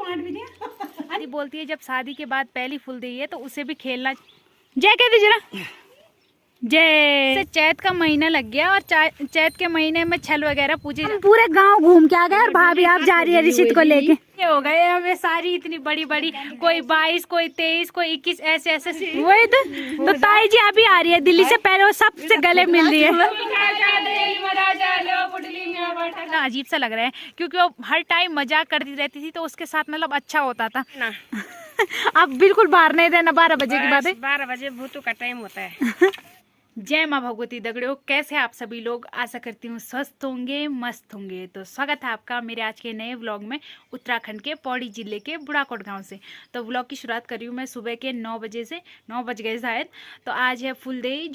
बांट भी दिया। आदि बोलती है जब शादी के बाद पहली फुलदेई है तो उसे भी खेलना। जय कह दे जरा जय। चैत का महीना लग गया और चैत के महीने में छल वगैरह पूजे। हम पूरे गांव घूम के आ गए और भाभी आप जा रही है ऋषित को लेके। ये हो गए हमें सारी इतनी बड़ी बड़ी, कोई 22, कोई 23, कोई 21 ऐसे ऐसे। वही तो ताई जी अभी आ रही है दिल्ली से, पहले वो सबसे गले मिल रही है। अजीब सा लग रहा है क्योंकि वो हर टाइम मजाक करती रहती थी तो उसके साथ मतलब अच्छा होता था ना। अब बिल्कुल बाहर नहीं देना, 12 बजे की बात है। 12 बजे भूतू का टाइम होता है। जय माँ भगवती दगड़ियों, कैसे आप सभी लोग? आशा करती हूँ स्वस्थ होंगे, मस्त होंगे। तो स्वागत है आपका मेरे आज के नए व्लॉग में, उत्तराखंड के पौड़ी जिले के बुढ़ाकोट गांव से। तो व्लॉग की शुरुआत कर रही हूँ मैं सुबह के 9 बजे से, 9 बज गए शायद। तो आज है फुलदेई,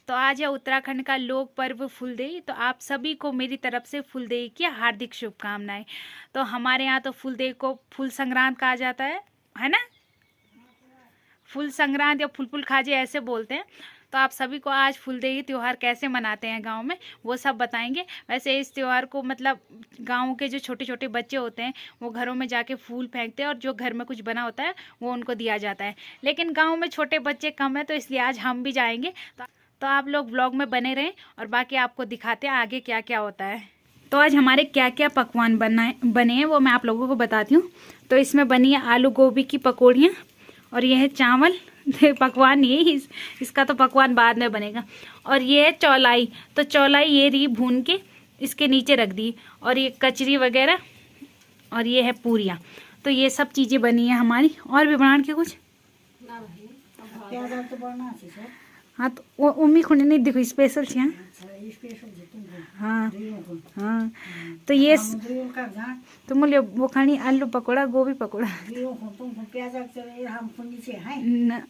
तो आज है उत्तराखंड का लोक पर्व फुलदेई। तो आप सभी को मेरी तरफ से फुलदेई की हार्दिक शुभकामनाएं। तो हमारे यहाँ तो फुलदेई को फुल संक्रांत कहा जाता है ना? फुल संक्रांत या फुल खाजे ऐसे बोलते हैं। तो आप सभी को आज फुलदेई त्यौहार कैसे मनाते हैं गांव में वो सब बताएंगे। वैसे इस त्यौहार को मतलब गांव के जो छोटे छोटे बच्चे होते हैं वो घरों में जाके फूल फेंकते हैं और जो घर में कुछ बना होता है वो उनको दिया जाता है। लेकिन गांव में छोटे बच्चे कम है तो इसलिए आज हम भी जाएंगे। तो आप लोग व्लॉग में बने रहें और बाकी आपको दिखाते हैं आगे क्या क्या होता है। तो आज हमारे क्या क्या पकवान बने हैं वो मैं आप लोगों को बताती हूँ। तो इसमें बनी है आलू गोभी की पकौड़ियाँ और ये है चावल। पकवान नहीं है, इसका तो पकवान बाद में बनेगा। और ये है चौलाई। तो चौलाई ये रही भून के इसके नीचे रख दी, और ये कचरी वगैरह, और ये है पूरियाँ। तो ये सब चीज़ें बनी है हमारी। और भी बना के कुछ हाँ तो वो उम्मी खुने नहीं देखो स्पेशल छे। हाँ हाँ तो ये तो बोलिए वो खानी आलू पकौड़ा, गोभी पकौड़ा न।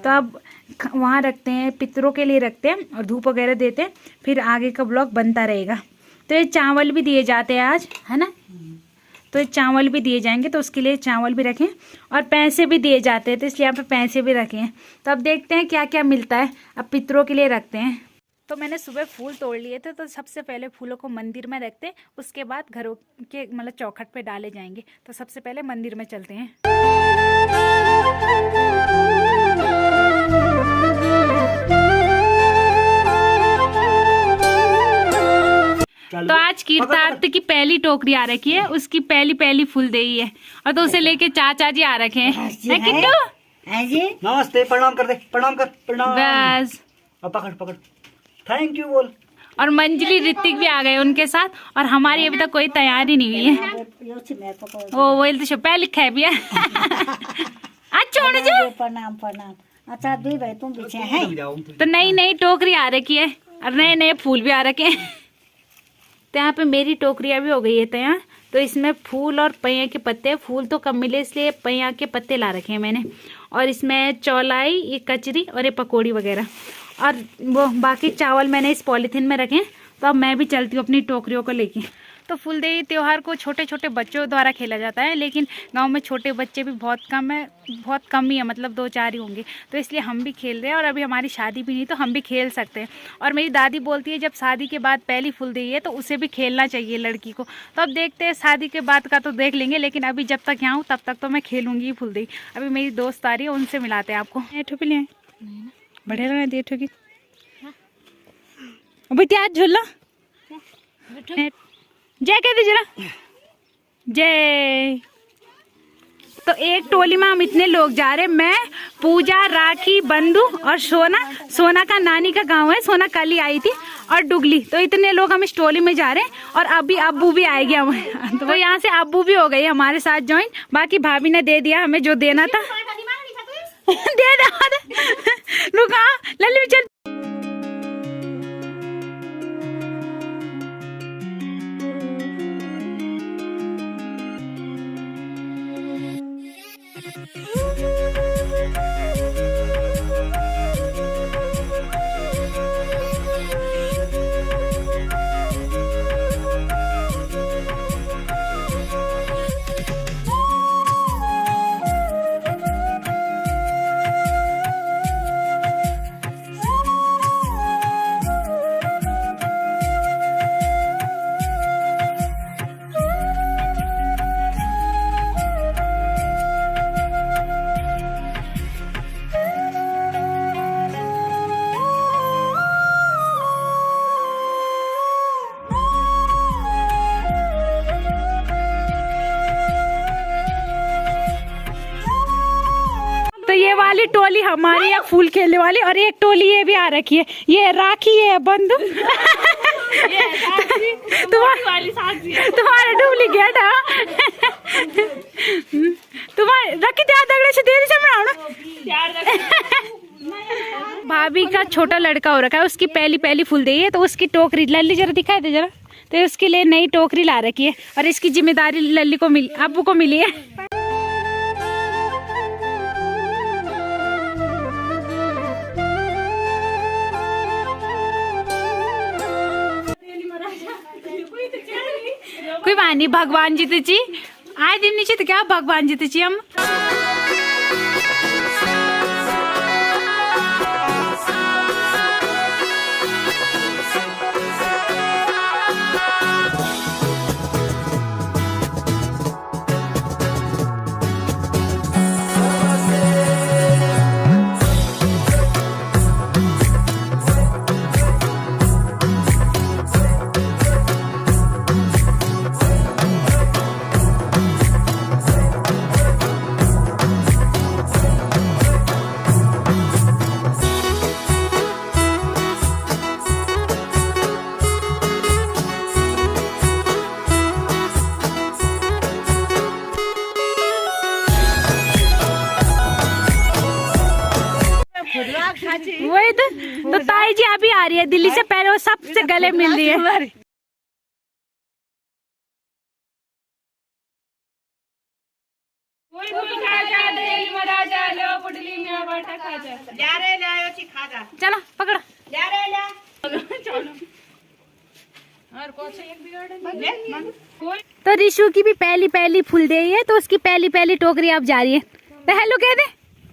तो अब वहाँ रखते हैं, पितरों के लिए रखते हैं और धूप वगैरह देते हैं, फिर आगे का ब्लॉग बनता रहेगा। तो ये चावल भी दिए जाते हैं आज, है ना? तो ये चावल भी दिए जाएंगे तो उसके लिए चावल भी रखें, और पैसे भी दिए जाते हैं तो इसलिए यहाँ पे पैसे भी रखे हैं। तो अब देखते हैं क्या क्या मिलता है। अब पितरों के लिए रखते हैं। तो मैंने सुबह फूल तोड़ लिए थे, तो सबसे पहले फूलों को मंदिर में रखते हैं, उसके बाद घरों के मतलब चौखट पे डाले जाएंगे। तो सबसे पहले मंदिर में चलते हैं। तो आज कीर्तार्थ की पहली टोकरी आ रखी है, उसकी पहली फुलदेई है, और तो उसे लेके चाचा जी आ रखे हैं। किट्टू नमस्ते, प्रणाम कर दे, प्रणाम कर, प्रणाम। बस पकड़ पकड़, थैंक यू बोल। और मंजली ऋतिक भी आ गए उनके साथ, और हमारी अभी तक कोई तैयारी नहीं हुई है। वो तो पहले लिखा है भैया। अच्छा जो प्रणाम प्रणाम। अच्छा दुई भाई तुम पीछे हैं। तो नई टोकरी आ रखी है और नए फूल भी आ रखे हैं। तो यहाँ पे मेरी टोकरियाँ भी हो गई है तैयार। तो इसमें फूल और पैया के पत्ते, फूल तो कम मिले इसलिए पैया के पत्ते ला रखे हैं मैंने। और इसमें चौलाई, ये कचरी और ये पकौड़ी वगैरह, और वो बाकी चावल मैंने इस पॉलीथीन में रखे हैं। तो अब मैं भी चलती हूँ अपनी टोकरियों को लेके। तो फुलदेई त्यौहार को छोटे छोटे बच्चों द्वारा खेला जाता है, लेकिन गांव में छोटे बच्चे भी बहुत कम है, बहुत कम ही है, मतलब 2-4 ही होंगे। तो इसलिए हम भी खेल रहे हैं, और अभी हमारी शादी भी नहीं तो हम भी खेल सकते हैं। और मेरी दादी बोलती है जब शादी के बाद पहली फुलदेई है तो उसे भी खेलना चाहिए लड़की को। तो अब देखते हैं, शादी के बाद का तो देख लेंगे, लेकिन अभी जब तक यहाँ हूँ तब तक तो मैं खेलूँगी फुलदेई। अभी मेरी दोस्त आ रही है, उनसे मिलाते हैं आपको। एठो भी ले बढ़िया लगा दिए ठोकी त्याज झूला। जय कह दे जरा जय। तो एक टोली में हम इतने लोग जा रहे हैं, मैं, पूजा, राखी, बंधु और सोना का नानी का गांव है, सोना कल ही आई थी, और डुगली। तो इतने लोग हम इस टोली में जा रहे हैं, और अभी अब्बू भी आएगी हमें। तो यहाँ से अब्बू भी हो गई हमारे साथ ज्वाइन। बाकी भाभी ने दे दिया हमें जो देना था। दे रुका लल्ली चल। वाली टोली हमारी है फूल खेलने वाली, और एक टोली ये भी आ रखी है, ये राखी है बंधु। तुम्हारा डुप्लीकेट है। तुम्हारे रखी त्यार दगड़े से देरी से बनाओ ना। भाभी का छोटा लड़का हो रखा है, उसकी पहली फूल दी है, तो उसकी टोकरी लल्ली जरा दिखाई दे जरा, तो उसके लिए नई टोकरी ला रखी है, और इसकी जिम्मेदारी लल्ली को मिली, अब्बू को मिली है। कोई बात नहीं, भगवान जी तुझी आए दिन नीचे तो क्या भगवान जी तुझी हम। वही तो ताई जी अभी आ रही है दिल्ली से, पहले वो सबसे गले मिल रही है। चलो पकड़ो। तो रिशु की भी पहली फूल दे है, तो उसकी पहली टोकरी अब जा रही है। तो हेलो कह दे,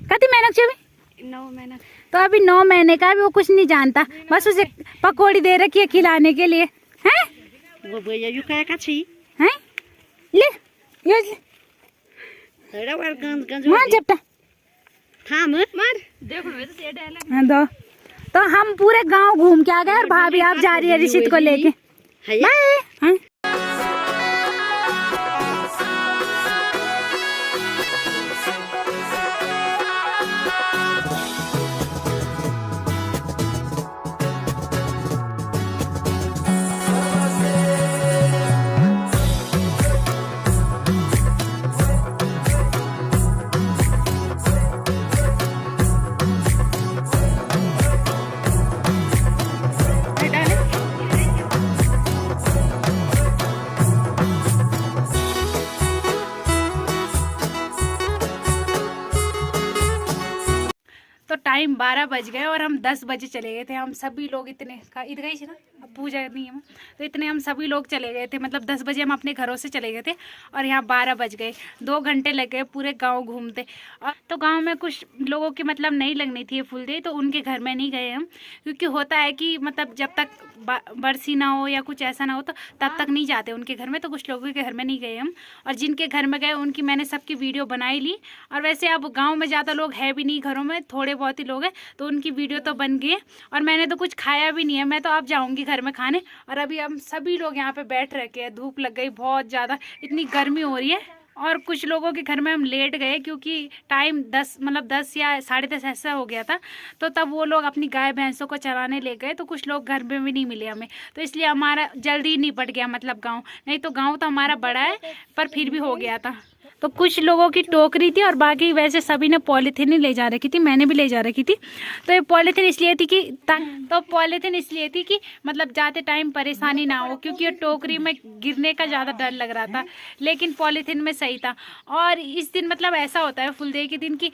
कति मेहनत चाहिए? 9 महीना। तो अभी 9 महीने का, भी वो कुछ नहीं जानता, बस उसे पकौड़ी दे रखी है खिलाने के लिए। हैं? हैं? ले मार जपटा। मार। तो हम पूरे गांव घूम के आ गए, और भाभी आप जा रही है ऋषित को लेके। बाय। तो टाइम 12 बज गए और हम 10 बजे चले गए थे। हम सभी लोग इतने इधर गई थी ना, अब पूजा नहीं है, तो इतने हम सभी लोग चले गए थे, मतलब 10 बजे हम अपने घरों से चले गए थे, और यहाँ 12 बज गए। 2 घंटे लग गए पूरे गांव घूमते। और तो गांव में कुछ लोगों की मतलब नहीं लगनी थी फुल डे, तो उनके घर में नहीं गए हम, क्योंकि होता है कि मतलब जब तक बरसी ना हो या कुछ ऐसा ना हो तो तब तक नहीं जाते उनके घर में, तो कुछ लोगों के घर में नहीं गए हम। और जिनके घर में गए उनकी मैंने सबकी वीडियो बनाई ली। और वैसे अब गाँव में ज़्यादा लोग है भी नहीं घरों में, थोड़े बहुत ही लोग हैं, तो उनकी वीडियो तो बन गई है। और मैंने तो कुछ खाया भी नहीं है, मैं तो अब जाऊँगी घर में खाने। और अभी हम सभी लोग यहाँ पे बैठ रखे हैं, धूप लग गई बहुत ज़्यादा, इतनी गर्मी हो रही है। और कुछ लोगों के घर में हम लेट गए, क्योंकि टाइम 10 या 10:30 ऐसा हो गया था, तो तब वो लोग अपनी गाय भैंसों को चराने ले गए, तो कुछ लोग घर में भी नहीं मिले हमें, तो इसलिए हमारा जल्दी निपट गया, मतलब गांव। नहीं तो गांव तो हमारा बड़ा है, पर फिर भी हो गया था। तो कुछ लोगों की टोकरी थी, और बाकी वैसे सभी ने पॉलीथीन ही ले जा रखी थी, मैंने भी ले जा रखी थी। तो ये पॉलीथीन इसलिए थी कि पॉलीथीन इसलिए थी कि मतलब जाते टाइम परेशानी ना हो, क्योंकि ये टोकरी में गिरने का ज़्यादा डर लग रहा था, लेकिन पॉलीथीन में सही था। और इस दिन मतलब ऐसा होता है फूल डे के दिन कि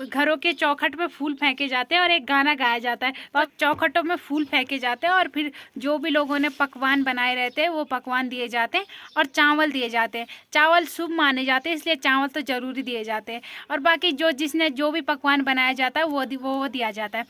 घरों के चौखट पे फूल फेंके जाते हैं और एक गाना गाया जाता है, तो चौखटों में फूल फेंके जाते हैं, और फिर जो भी लोगों ने पकवान बनाए रहते हैं वो पकवान दिए जाते हैं, और चावल दिए जाते हैं। चावल शुभ माने जाते हैं, इसलिए चावल तो जरूरी दिए जाते हैं। और बाकी जिसने जो भी पकवान बनाया जाता है वो दिया जाता है।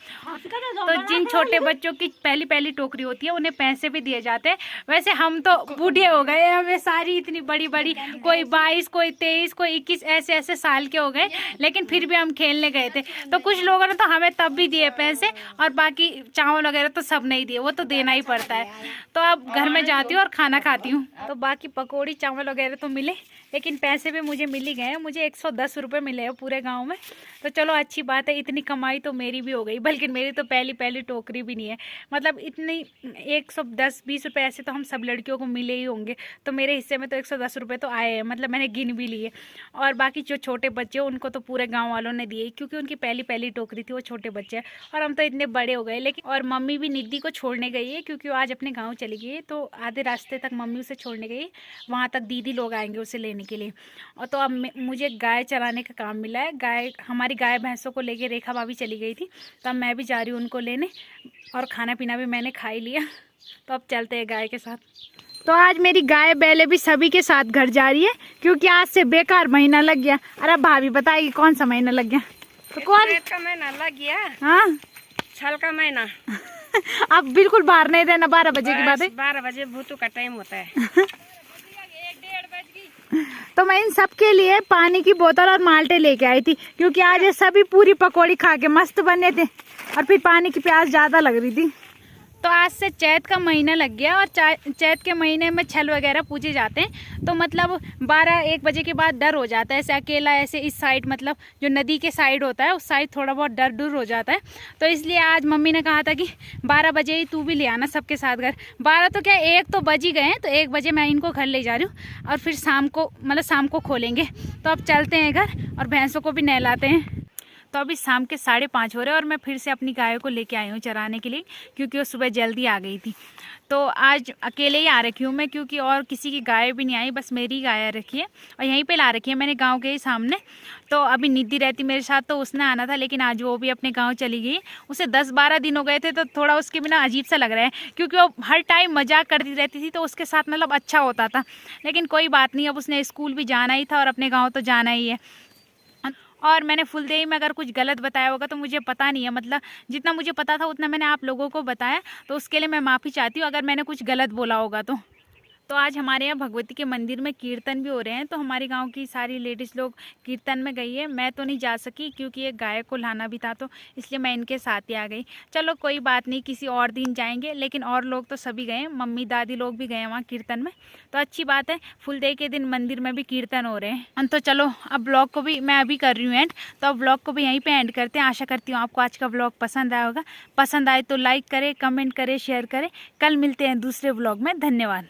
तो जिन छोटे बच्चों की पहली टोकरी होती है उन्हें पैसे भी दिए जाते हैं। वैसे हम तो बूढ़े हो गए, हमें सारी इतनी बड़ी कोई 22, कोई 23, कोई 21 ऐसे साल के हो गए, लेकिन फिर भी हम खेलने गए थे। तो कुछ लोगों ने तो हमें तब भी दिए पैसे, और बाकी चावल वगैरह तो सब नहीं दिए, वो तो देना ही पड़ता है। तो अब घर में जाती हूँ और खाना खाती हूँ। तो बाकी पकौड़ी चावल वगैरह तो मिले, लेकिन पैसे भी मुझे मुझे मिल ही गए हैं। मुझे 110 रुपये मिले हैं पूरे गांव में, तो चलो अच्छी बात है। इतनी कमाई तो मेरी भी हो गई, बल्कि मेरी तो पहली टोकरी भी नहीं है। मतलब इतनी 110-20 रुपये ऐसे तो हम सब लड़कियों को मिले ही होंगे, तो मेरे हिस्से में तो 110 रुपये तो आए हैं। मतलब मैंने गिन भी लिए। और बाकी जो छोटे बच्चे उनको तो पूरे गाँव वालों ने दिए, क्योंकि उनकी पहली टोकरी थी, वो छोटे बच्चे। और हम तो इतने बड़े हो गए। लेकिन और मम्मी भी निधि को छोड़ने गई है, क्योंकि वो आज अपने गाँव चली गई है। तो आधे रास्ते तक मम्मी उसे छोड़ने गई, वहाँ तक दीदी लोग आएंगे उसे लेने के लिए। और तो अब मुझे गाय चराने का काम मिला है। हमारी गाय भैंसों को लेके रेखा भाभी चली गई थी, तो अब मैं भी जा रही हूँ उनको लेने। और खाना पीना भी मैंने खा ही लिया, तो अब चलते हैं गाय के साथ। तो आज मेरी गाय बैले भी सभी के साथ घर जा रही है, क्योंकि आज से बेकार महीना लग गया। अरे भाभी बताएगी कौन सा महीना लग गया? तो कौन का महीना लग गया? हाँ, छल का महीना। अब बिल्कुल बाहर नहीं देना, 12 बजे की बात है। 12 बजे भूतू का टाइम होता है। तो मैं इन सब के लिए पानी की बोतल और माल्टे लेके आई थी, क्योंकि आज ये सभी पूरी पकौड़ी खा के मस्त बने थे, और फिर पानी की प्यास ज़्यादा लग रही थी। तो आज से चैत का महीना लग गया, और चैत के महीने में छल वगैरह पूजे जाते हैं। तो मतलब 12-1 बजे के बाद डर हो जाता है, ऐसे अकेला ऐसे इस साइड, मतलब जो नदी के साइड होता है उस साइड थोड़ा बहुत डर हो जाता है। तो इसलिए आज मम्मी ने कहा था कि 12 बजे ही तू भी ले आना सबके साथ घर। 12 तो क्या 1 तो बज ही गए हैं, तो 1 बजे मैं इनको घर ले जा रही हूँ, और फिर शाम को खोलेंगे। तो अब चलते हैं घर, और भैंसों को भी नहलाते हैं। तो अभी शाम के 5:30 हो रहे हैं, और मैं फिर से अपनी गायों को लेके आई हूँ चराने के लिए, क्योंकि वो सुबह जल्दी आ गई थी। तो आज अकेले ही आ रखी हूँ मैं, क्योंकि और किसी की गाय भी नहीं आई, बस मेरी गाय रखी है, और यहीं पे ला रखी है मैंने गांव के ही सामने। तो अभी निधि रहती मेरे साथ, तो उसने आना था, लेकिन आज वो भी अपने गाँव चली गई। उसे 10-12 दिन हो गए थे, तो थोड़ा उसके बिना अजीब सा लग रहा है, क्योंकि वो हर टाइम मजाक करती रहती थी, तो उसके साथ मतलब अच्छा होता था। लेकिन कोई बात नहीं, अब उसने स्कूल भी जाना ही था, और अपने गाँव तो जाना ही है। और मैंने फुलदेही में अगर कुछ गलत बताया होगा तो मुझे पता नहीं है, मतलब जितना मुझे पता था उतना मैंने आप लोगों को बताया, तो उसके लिए मैं माफ़ी चाहती हूँ अगर मैंने कुछ गलत बोला होगा तो आज हमारे यहाँ भगवती के मंदिर में कीर्तन भी हो रहे हैं, तो हमारे गांव की सारी लेडीज़ लोग कीर्तन में गई है। मैं तो नहीं जा सकी, क्योंकि ये गाय को लाना भी था, तो इसलिए मैं इनके साथ ही आ गई। चलो कोई बात नहीं, किसी और दिन जाएंगे। लेकिन और लोग तो सभी गए, मम्मी दादी लोग भी गए हैं वहाँ कीर्तन में, तो अच्छी बात है। फुलदेही के दिन मंदिर में भी कीर्तन हो रहे हैं। तो चलो अब ब्लॉग को भी मैं अभी कर रही हूँ एंड, तो अब ब्लॉग को भी यहीं पर एंड करते हैं। आशा करती हूँ आपको आज का ब्लॉग पसंद आया होगा। पसंद आए तो लाइक करें, कमेंट करें, शेयर करें। कल मिलते हैं दूसरे ब्लॉग में। धन्यवाद।